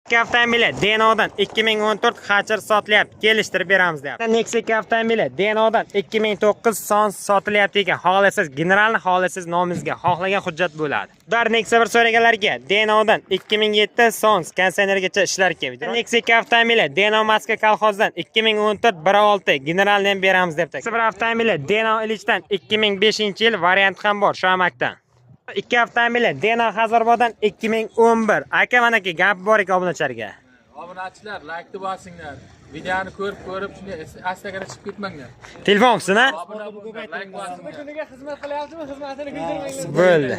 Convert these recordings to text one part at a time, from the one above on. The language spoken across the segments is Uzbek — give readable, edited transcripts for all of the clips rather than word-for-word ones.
Nexia avtomobili Deno'dan 2014 Hatcher sotilyapti. Kelishtirib beramiz deyapti. Nexia avtomobili Deno'dan 2009 Sons sotilyapti ekan. Xohlasangiz generalni, xohlasangiz nomingizga xohlagan hujjat bo'ladi. Dar Nexia bir so'raganlarga Deno'dan 2007 Sons konseynergacha ishlar ekan. Nexia avtomobili Deno Moskva kolxozdan 2014 16 generalni ham beramiz debdi. Bir avtomobili Deno Ilichdan 2005-yil variant ham bor Shomakdan. Ikki avtomobili Deno Hazarbodan 2011. Aka mana ki gap bor ekan obunachilarga. Obunachilar like bosinglar. Videoni ko'rib shunday Instagramga chiqib ketmanglar. Telefonmisizmi? Like bosinglar. Kuniga xizmat qilyaptimi? Xizmatini bildirmanglar. Bo'ldi.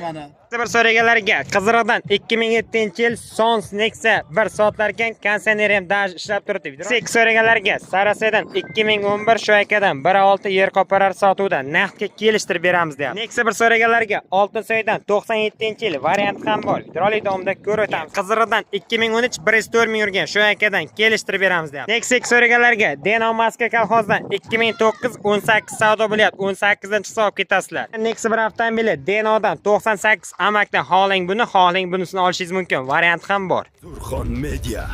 Bir so'raganlarga Qiziriqdan 2007-yil Sons Nexia 1 soatlarkan konseyner ham daj ishlab turibdi. Sek so'raganlarga Sarasaydan 2011 shu akadan 1.6 yer qoparar sotuvda naqdga kelishtirib beramiz deyapti. Nexia bir so'raganlarga Oltinsoydan 97-yil variant ham bor. Videolik davomida ko'rib o'tamiz. Qiziriqdan 2013 1.4 ming yurgan shu akadan kelishtirib beramiz deyapti. Nexia so'raganlarga Deno Moskva kolxozdan 2009 18 savdo bo'lyapti. 18-dan chiqsa olib ketasizlar. Nexia bir avtomobili Deno'dan 98 amakdan xohlang buni, xohlang bunisini olishingiz mumkin. Variant ham bor. Surxon Media.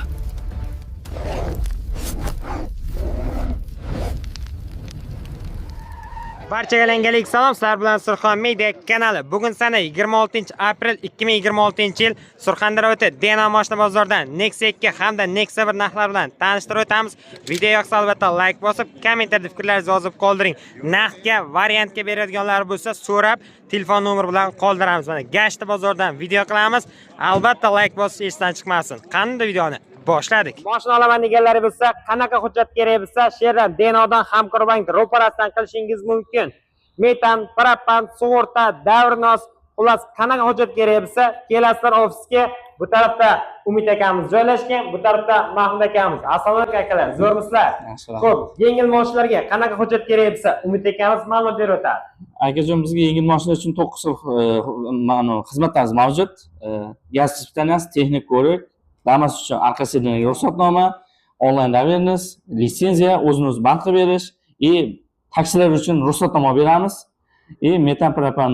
Barchaga yangilik salom, sizlar bilan Surxon Media kanali. Bugun sana 26-aprel 2026-yil Surxondaryoda Deno mashina bozoridan Nexia 2 hamda Nexia 1 narxlari bilan tanishtirib o'tamiz. Video yoqsa albatta like bosib, kommentarda fikrlaringizni yozib qoldiring. Narxga, variantga beradiganlar bo'lsa so'rab, telefon nomeri bilan qoldiramiz. Mana Gashti bozoridan video qilamiz. Albatta like bosish esdan chiqmasin. Qanday videoni boshladik. Mashina olaman deganlar bo'lsa, qanaqa hujjat kerak bo'lsa, she'rdan Deno'dan Hamkorbank ro'parasidan qilishingiz mumkin. Metan, propan, sug'urta, davrnos, xullas qanaqa hujjat kerak bo'lsa, kelasizlar ofisga. Bu tarafda Umid akamiz joylashgan, bu tarafda Mahmud akamiz. Assalomu alaykum akalar, zo'rmisizlar? Xo'p, yengil mashinalarga qanaqa hujjat kerak bo'lsa, Umid akamiz ma'lumot berib o'tadi. Akajon, bizga yengil mashina uchun 9 xil xizmatlarimiz mavjud. Gaz испытанияsi, texnik ko'rik, Damas uchun arka sidliniga ruxsatnoma, onlayn doверенность, litsenziya, o'zini-o'zi band qilib berish, taksilar uchun ruxsatnoma beramiz, metan propan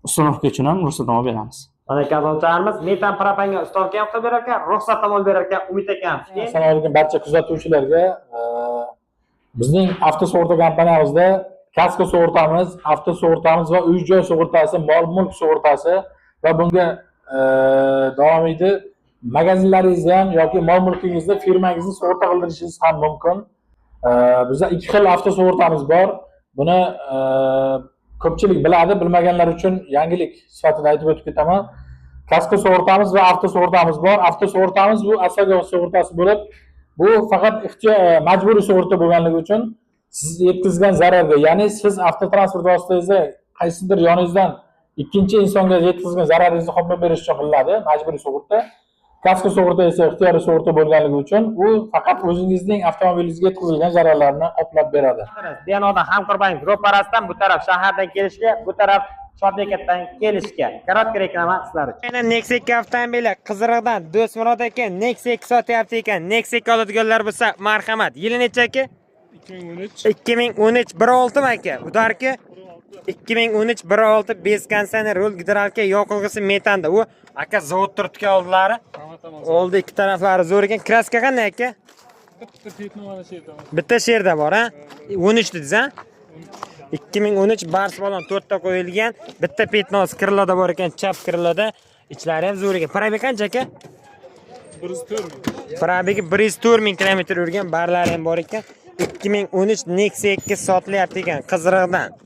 uстановка uchun ham ruxsatnoma beramiz. Mana kazovchilarimiz metan propanga ustavka ham qilib berar ekan, ruxsatnoma berar ekan Umid akamiz. Assalomu alaykum barcha kuzatuvchilarga. Bizning avtosug'urta kompaniyamizda kasko sug'urtamiz, avto sug'urtamiz va uy-joy sug'urtasi, mol-mulk sug'urtasi va bunga davomiydi magazinlaringizda ham yoki mol-mulkingizda firmangizni sug'urta qildirishingiz ham mumkin. Bizda ikki xil avto sug'urtamiz bor. Buni ko'pchilik biladi, bilmaganlar uchun yangilik sifatida aytib o'tib ketaman. Kasko sug'urtamiz va avto sug'urtamiz bor. Avto sug'urtamiz bu OSAGO sug'urtasi bo'lib, bu faqat majburiy sug'urta bo'lganligi uchun siz yetkazgan zararga, ya'ni siz avtotransport vositangizni qaysidir yoningizdan ikkinchi insonga yetkazgan zararingizni qoplab berish uchun qilinadi majburiy sug'urta. Kasko sug'urta esa ixtiyoriy sug'urta bo'lganligi uchun u faqat o'zingizning avtomobilingizga yetkazilgan zararlarni qoplab beradi. Deno'dan Hamkorbank ro'parasidan bu taraf shahardan kelishga, bu taraf Shodbekatdan kelishga. Korotka reklama sizlar uchun. Yana Nexia 2 avtomobili Qiziriqdan Do'stmurod aka Nexia 2 sotyapti ekan. Nexia 2 oladiganlar bo'lsa, marhamat. Yili necha aka? 2013 1.6 aka. Udarki 2013 1.6 bez konseyner rul gidralka yoqilg'isi metanda. U aka zavod turibdi oldilari. Oldi ikki taraflari zo'r ekan. Kraska qanday aka? Bitta sherda bor, ha? 13 dedingiz, ha? 2013 bars balon 4 ta qo'yilgan. Bitta petnos kirloda bor ekan, chap kirloda. Ichlari ham zo'r ekan. Probegi qancha aka? 104 Probegi 104 ming kilometr yurgan, barlari ham bor ekan. 2013 Nexia 2 sotilyapti ekan Qiziriqdan.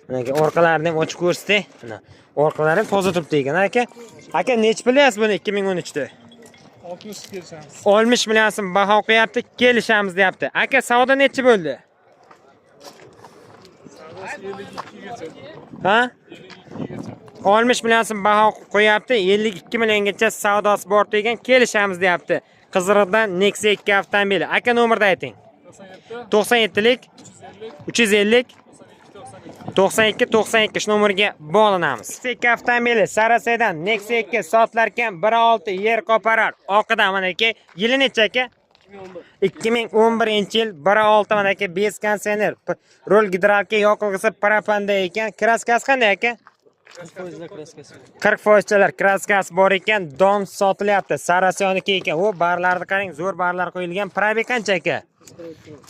Mana orqalarini ham ochib ko'rsatay. Mana orqalari ham toza turibdi ekan aka. Aka nech bilyapsiz buni 2013 da? 60 kelishamiz. 60 million so'm baho qo'yapti, kelishamiz deyapti. Aka savdo nechi bo'ldi? Ha? 60 million so'm baho qo'yapti, 52 milliongacha savdosi bor degan, kelishamiz deyapti. Qiziriqdan Nexia 2 avtomobili. Aka nomerni ayting. 97lik 350 92 92 shu nomerga bog'lanamiz. Nexia 2 avtomobili Sarasaydan Nexia 2 sotlarkan 1.6 yer qoparar. Oqidan mana aka, yili necha aka? 2011-yil 1.6 mana aka bez konseyner, rol gidralka yoqilg'isi parapanda ekan. Kraskasi qanday aka? 40% kraskasi bor ekan, dom sotilyapti. Sarasyoniki ekan. O barlarni qarang, zo'r barlar qo'yilgan. Probeg qancha aka?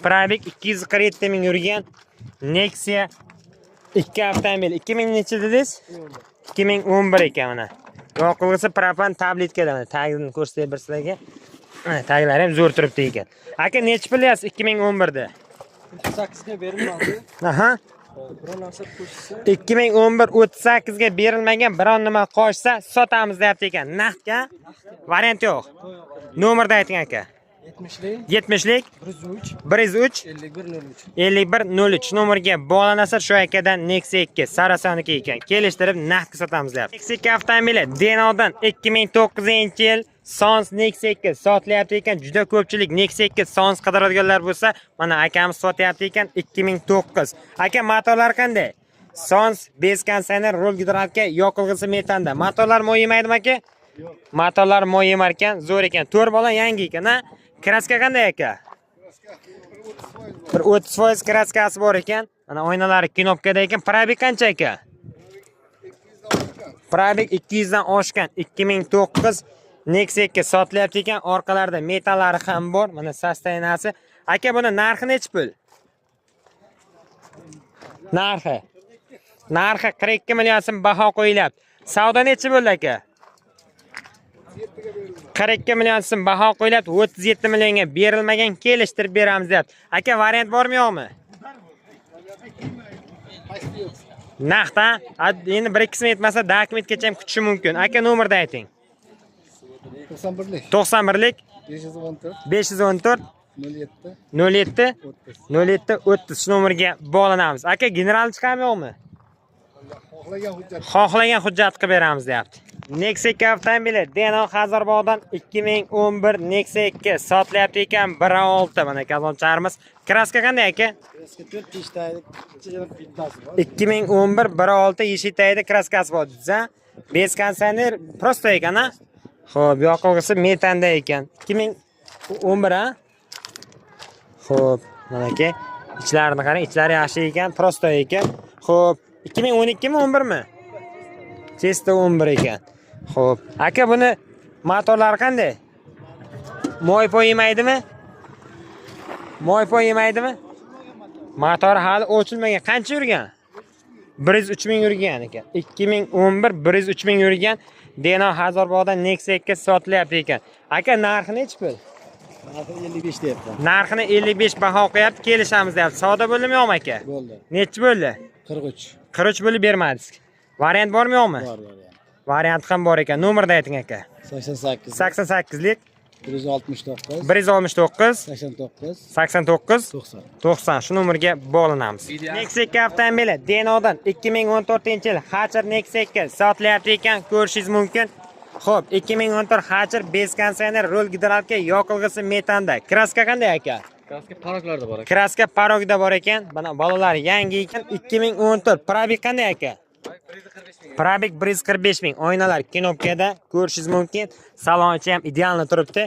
Probeg 247 ming yurgan. Nexia 2 avtomobil. 2000 necha dedingiz? 2011 ekan mana. Yoqilg'isi propan tabletkada mana. Tagini ko'rsatib bir sizlarga. Mana taglari ham zo'r turibdi ekan. Aka necha pilyapsiz 2011 da? 38 ga berilmadi. Aha. Biron narsa qo'shsa 2011 38 ga berilmagan biron nima qo'shsa sotamiz deyapti ekan. Naqdga variant yo'q. Nomerni ayting aka. 70lik 103 5103 nomerga bog'lanasizlar. Shu akadan Nexia 2 Sarasyoniki ekan. Kelishtirib naqdga sotamiz deyapti. Nexia 2 avtomobili Denodan 2009-yil Sans Nexia 2 sotilyapti ekan. Juda ko'pchilik Nexia 2 Sans qidiradiganlar bo'lsa, mana akamiz sotyapti ekan 2009. Aka motorlar qanday? Sans bez konditsioner, rul gidravlika, yoqilg'isi metanda. Motorlar moy yemaydimi aka? Yo'q. Motorlar moy yemar ekan, zo'r ekan. 4 bola yangi ekan, ha? Kraska qanday aka? Bir 30% kraskasi bor ekan. Mana oynalari knopkada ekan. Probeg qancha aka? Probeg 200 dan oshgan. 2009 Nexia 2 sotilyapti ekan. Orqalarida metallari ham bor. Mana sostayanasi. Aka buni narxi necha pul? Narxi 42 million so'm baho qo'yilyapti. Savdo necha bo'ldi aka? 42 million so'm baho qo'yilyapti. 37 millionga berilmagan, kelishtirib beramiz deyapti. Aka variant bormi yo'qmi? Naqd, endi 1-2 kun yetmasa dokumentgacha ham kutishi mumkin. Aka nomerni ayting. 91lik 514 07 30 nomerga bog'lanamiz. Aka general chiqami yo'qmi? Xohlagan hujjat qilib beramiz deyapti. Nexia 2 avtomobili Deno Hazarbog'dan 2011 Nexia 2 sotilyapti ekan 1.6 mana kazonchilarimiz. Kraska qanday aka? kraska 4 peshtaydi, ichida bittasi bor. 2011 1.6 yeshitaydi kraskasi bor desa, bez konditsioner prosto ekan, ha? Xo'p, yoqilg'isi metanda ekan. 2011 ha? Xo'p, mana aka, ichlarini qarang, ichlari yaxshi ekan, prosto ekan. Xo'p, 2012 mi 11 mi? Chesta 11 ekan. Xo'p, aka buni motorlari qanday? Moy-poy yemaydimi? Moy-poy yemaydimi? Motor hali o'chilmagan. Qancha yurgan? 103 ming yurgan ekan. 2011 103 ming yurgan Deno Hazarbog'dan Nexia 2 sotilyapti ekan. Aka narxi nechi pul? Narxi 55 deyapti. Narxini 55 baho qo'yapti, kelishamiz deyapti. Savdo bo'ldimi yo'qmi aka? Bo'ldi. Nechi bo'ldi? 43. 43 bo'lib bermadingiz. Variant bormi yo'qmi? Bor, yani. Variant ham bor ekan. Nomerni ayting aka. 88. 88lik 169. 169 89. 89 90. 90 shu nomerga bog'lanamiz. Nexia 2 avtomobili Denodan 2014-yil Hatcher Nexia 2 sotilyapti ekan, ko'rishingiz mumkin. Xo'p, 2014 Hatcher bez konditsioner, rul gidravlika, yoqilg'isi metanda. Kraska qanday aka? Kraska paroklarda bor ekan. Kraska parogda bor ekan. Mana bolalar yangi ekan. 2014 probeg qanday aka? Probeg 145 ming. Oynalar knopkada, ko'rishingiz mumkin. Salonchi ham idealni turibdi.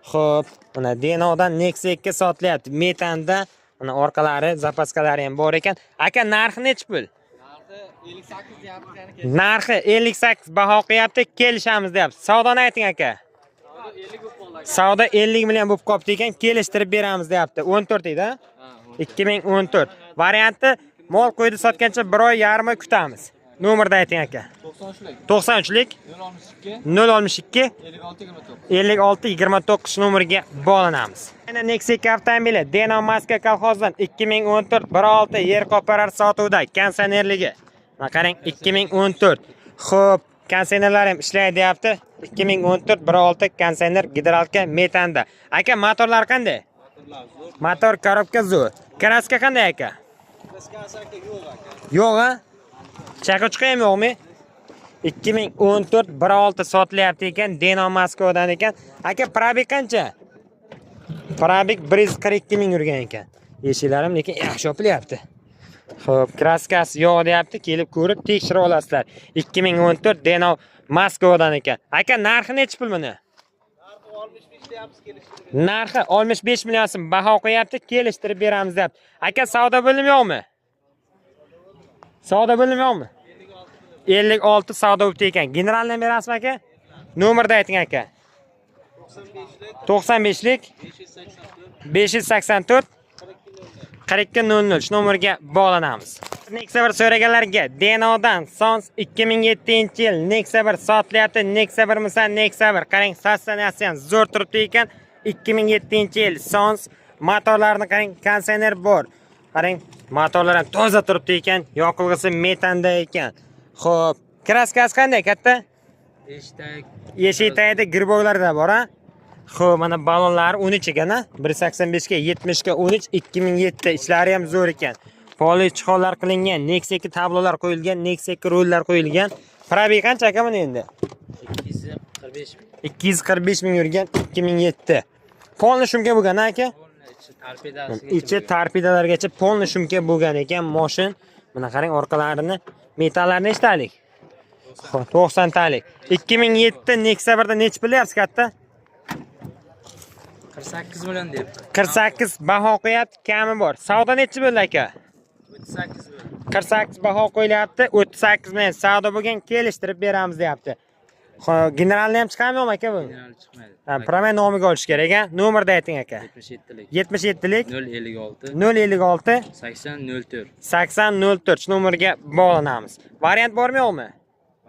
Xo'p, mana Denodan Nexia 2 sotilyapti. Metanda, mana orqalari, zapaskalari ham bor ekan. Aka narxi nechi pul? Narxi 58 baho qo'yapti, kelishamiz deyapti. Savdoni ayting aka. Savdo 50 million bo'lib qopti ekan, kelishtirib beramiz deyapti. 14 edi, 2014. Varianti mol qo'ydi sotgancha 1 oy yarmi kutamiz. Nomerni ayting aka. 93lik 062 56 29 nomeriga bog'lanamiz. Mana Nexia 2 avtomobili Deno Moskva kolxozidan 2014 1.6 yer qoparar sotuvda, konditsionerligi. Mana qarang 2014. Xo'p, konditsionerlar ham ishlaydi deyapti. 2014 1.6 konditsioner gidravlika metanda. Aka motorlar qanday? Motor korobka zo'r. Kraska qanday aka? Kraskasi aka yo'q aka. Yo'q a? Chaqochqa ham yo'qmi? 2014 1.6 sotilyapti ekan, Deno Moskvadan ekan. Aka probeg qancha? Probeg 142 ming yurgan ekan. Eshiklarim lekin yaxshi yopilyapti. Xo'p, kraskasi yo'q deyapti, kelib ko'rib tekshirib olasizlar. 2014 Deno Moskvadan ekan. Aka narxi nechi pul buni? Narxi 65 million so'm baho qo'yapti, kelishtirib beramiz deyapti. Aka savdo bo'limi yo'qmi? Savdo bo'limi yo'qmi? 56 savdo bo'lib ekan. Generalni berasizmi aka? Nomerni ayting aka. 95lik 584 4200 shu nomerga bog'lanamiz. Nexia 1 so'raganlarga Denodan Sons 2007-yil Nexia 1 sotlayapti. Nexia 1 misan Nexia 1. Qarang, stansiyasi ham zo'r turibdi ekan. 2007-yil Sons motorlarini qarang, konditsioner bor. Qarang, motorlar ham toza turibdi ekan. Yoqilg'isi metanda ekan. Xo'p, kraskasi qanday katta? Eshik tagida girbog'larda bor, ha? Xo'p, mana balonlari 13 ekan, ha? 185 ga 70 ga 13 2007. Ichlari ham zo'r ekan. Poli chiqonlar qilingan, Nexia 2 tablolar qo'yilgan, Nexia 2 rollar qo'yilgan. Probeg qancha aka buni endi? 245 ming yurgan 2007. Polni shumka bo'lgan aka? Ichi torpedalargacha polni shumka bo'lgan ekan mashin. Mana qarang, orqalarini, metallarni nechtalik? 90 talik. 2007 Nexia 1 da nech bilyapsiz katta? 48 million deyapti. 48 baho qo'yapti, kami bor. Savdo nechi bo'ldi aka? 38 million. 48 baho qo'yilyapti, 38 million savdo bo'lgan, kelishtirib beramiz deyapti. Xo'p, generalni ham chiqarmaymi aka bu? General chiqmaydi. Ha, promay nomiga olish kerak, ha? Nomerni ayting aka. 77lik 77lik 056 056 8004. 8004 shu nomerga bog'lanamiz. Variant bormi yo'qmi?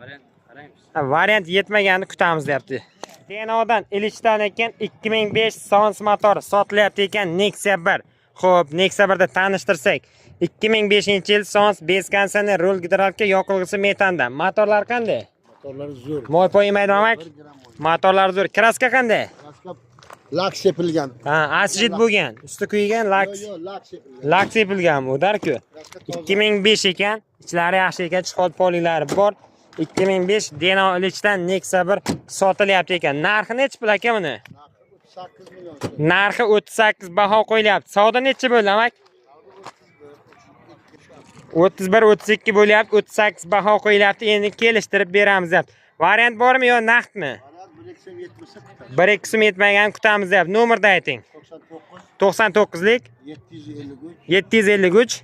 Variant qaraymiz. Ha, variant yetmaganini kutamiz deyapti. Denodan Ilishdan ekan 2005 Sons motor sotilyapti ekan Nexia 1. Xo'p, Nexia 1 da tanishtirsak. 2005-yil Sons bez konditsioner, rul gidralka, yoqilg'isi metanda. Motorlar qanday? Motorlari zo'r. Moy poyimaydi amak. Motorlar zo'r. Kraska qanday? Kraska lak sepilgan. Ha, asjit bo'lgan. Usti kuygan lak. Yo'q, lak sepilgan. Lak sepilgan bu, darku. 2005 ekan. Ichlari yaxshi ekan, chiqot polilari bor. 2005 Deno Ilishdan Nexia 1 sotilyapti ekan. Narxi nechi pul aka buni? 38 million. Narxi 38 baho qo'yilyapti. Savdo nechi bo'ldi amak? 31-32 bo'lyapti, 38 baho qo'yilyapti. Endi kelishtirib beramiz deyapti. Variant bormi yo naqdmi? 1-2 so'm yetmagan kutamiz deyapti. Nomerni ayting. 99lik 753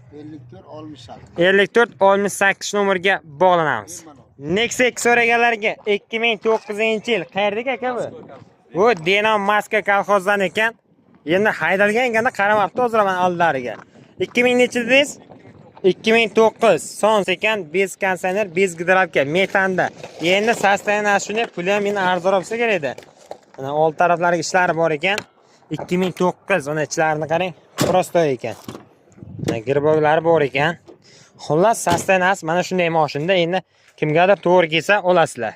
54 68 nomerga bog'lanamiz. Nexia so'raganlarga 2009-yil qayerdek aka bu? Bu Deno Moskva kolxozdan ekan. Endi haydalganga qaramabdi hozir men oldilariga. 2000 nechi dedingiz? 2009 Sons ekan, bez konditsioner, bez gidralka metanda. Endi sostoyanasi shunday, puli ham meni arzonroq bo'lsa kerak edi. Mana old taraflariga ishlari bor ekan. 2009 ona ichlarini qarang, prosto ekan. Mana girboglari bor ekan. Xullas sostoyanasi mana shunday mashinada. Endi kimgadir to'g'ri kelsa olasizlar.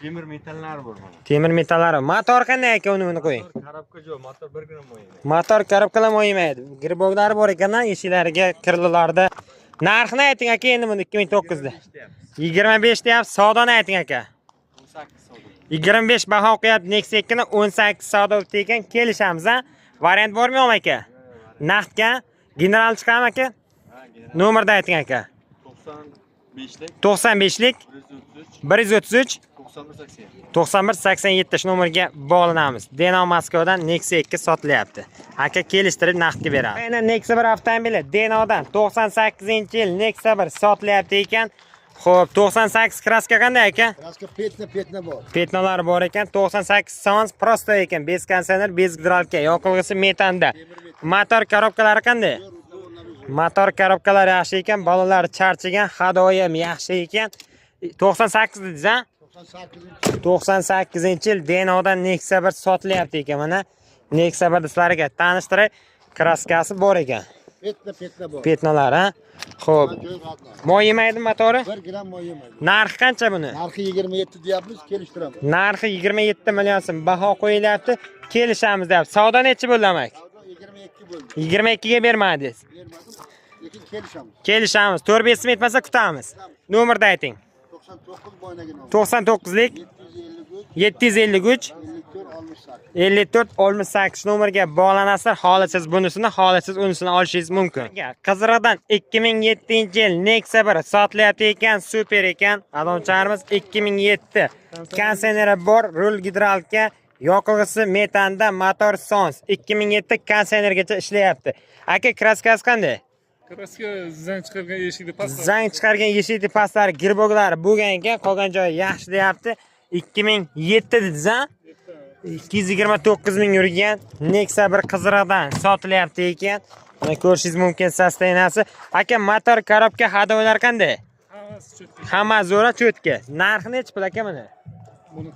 Temir metallari bor mana. Temir metallari. Motor qanday ekan uni qo'ying. Korobka yo'q, motor 1 gram o'ymaydi. Motor korobkalar o'ymaydi. Girboglari bor ekan, eshiklariga, kirlilarda. Narxini ayting aka endi buni 2009 da. 25 deyapsiz, savdoni ayting aka. 18 savdo. 25 baho qo'yapti Nexia 2 ni 18 savdo bo'ldi ekan, kelishamiz ha. Variant bormi yo'qmi aka? Naqdga general chiqami aka? Ha, general. Nomerni ayting aka. 95lik 133 9187. 9187 shu nomerga bog'lanamiz. Deno Moskvadan Nexia 2 sotilyapti. Aka kelishtirib naqdga beramiz. Aynan Nexia 1 avtomobili Denodan 98-yil Nexia 1 sotilyapti ekan. Xo'p, 98 kraska qanday aka? Kraska petna bor. Petnalari bor ekan. 98 Sons prosto ekan. Bez konditsioner, bez gidralka, yoqilg'isi metanda. Motor korobkalari qanday? Motor korobkalari yaxshi ekan, balonlari charchagan, hadoyim yaxshi ekan. 98 dedingiz, ha? 98-yil Denodan Nexia 1 sotilyapti ekan. Mana Nexia 1 sizlarga tanishtirib, kraskasi bor ekan. Petna bor. Petnalar, ha? Xo'p. Moy yemaydi motori? 1 gram moy yemaydi. Narxi qancha buni? Narxi 27 deyapmiz, kelishtiramiz. Narxi 27 million so'm baho qo'yilyapti. Kelishamiz deyapti. Savdo nechi bo'ldi amak? Savdo 22 bo'ldi. 22 ga bermadingiz. Bermadim. Lekin kelishamiz. Kelishamiz. 4-5 so'm yetmasa kutamiz. Nomerni ayting. 99 boynaga nom. 99lik 753 54 68 nomerga bog'lanasizlar. Xolitsiz bunisini, xolitsiz unisini olishingiz mumkin. Qizig'idan 2007-yil Nexia 1 sotilyapti ekan, super ekan. Adamcharimiz 2007. Konditsioneri bor, rul gidralka, yoqilg'isi metanda, motor Sons. 2007 konditsionergacha ishlayapti. Aka kraskasi qanday? Kraska zang chiqargan eshikni pastlar. Zang chiqargan eshikni pastlari girboglari bo'lgan ekan, qolgan joyi yaxshi deyapti. 2007 dediz-a? 229 ming yurgan Nexia bir qizig'idan sotilyapti ekan. Mana ko'rishingiz mumkin sostoyaniyasi. Aka, motor, korobka, hadovalar qanday? Hammasi cho'tka. Hamma zo'ra cho'tka. Narxi nechi pul aka mana? Buni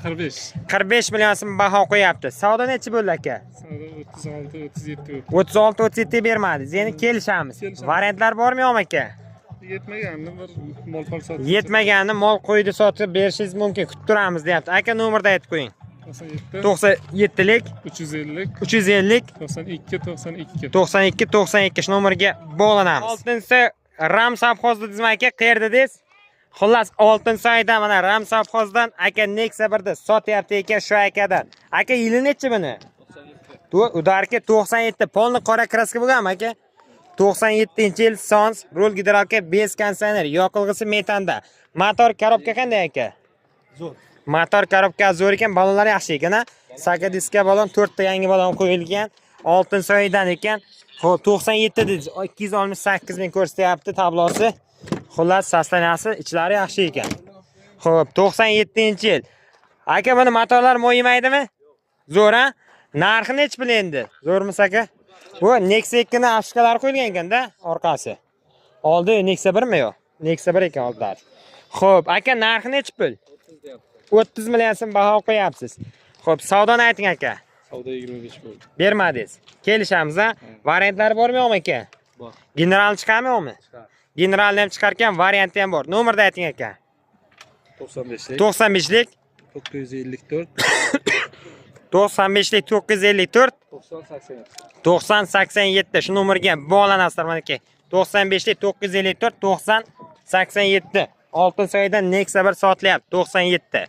45. 45 million so'm baho qo'yapti. Savdo nechi bo'ldi aka? Savdo 36, 37. 36 37 bermadingiz. Endi kelishamiz. Kelishamiz. Variantlar bormi yo'qmi aka? Yetmaganni bir mol pul sotib. Yetmaganni mol qo'ydi sotib berishingiz mumkin. Kutib turamiz deyapti. Aka, nomerda aytib qo'ying. 97, 97lik 350, 350 92, 92. 92 92 shu nomerga bog'lanamiz. 6-si Ram savxozda dizma aka, qayerda dediz? Xullas 6-oyda mana Ram savxozdan aka Nexia 1da sotyapti ekan shu akadan. Aka, yili nechi buni? Udarki 97 polni qora kraska bo'lganmi aka? 97-yil Sons, rul gidrolka, bez konditsioner, yoqilg'isi metanda. Motor, korobka qanday aka? Zo'r. Motor, korobka zo'r ekan, balonlar yaxshi ekan, a? Saka diska balon, 4 ta yangi balon qo'yilgan. 6-oydan ekan. Xo'p, 97 dediz, 268 ming ko'rsatyapti tablosi. Xullas, sostanasi, ichlari yaxshi ekan. Xo'p, 97-yil. Aka, buni motorlar mo'yimaydimi? Zo'r, a? Narxi nech pul endi? Zo'rmisiz aka? Bu Nexia 2 ni afishkalar qo'yilgan ekan-da, orqasi. Oldi Nexia 1 mi yo? Nexia 1 ekan oldilari. Xo'p, aka, narxi nech pul? 30 million so'm baho qo'yapsiz. Xo'p, savdoni ayting aka. Savdo 25 bo'ldi. Bermadingiz. Kelishamiz, a? Variantlar bormi yo'qmi aka? Bor. General chiqarmi yo'qmi? Generalni ham chiqargan, varianti ham bor. Nomerda ayting aka. 95lik, 95lik 954, 95lik 954 90 87. 90 87 shu nomerga bog'lanasizlar mana aka. 95lik 954 90 87. 6-oydan Nexia 1 sotilyapti 97.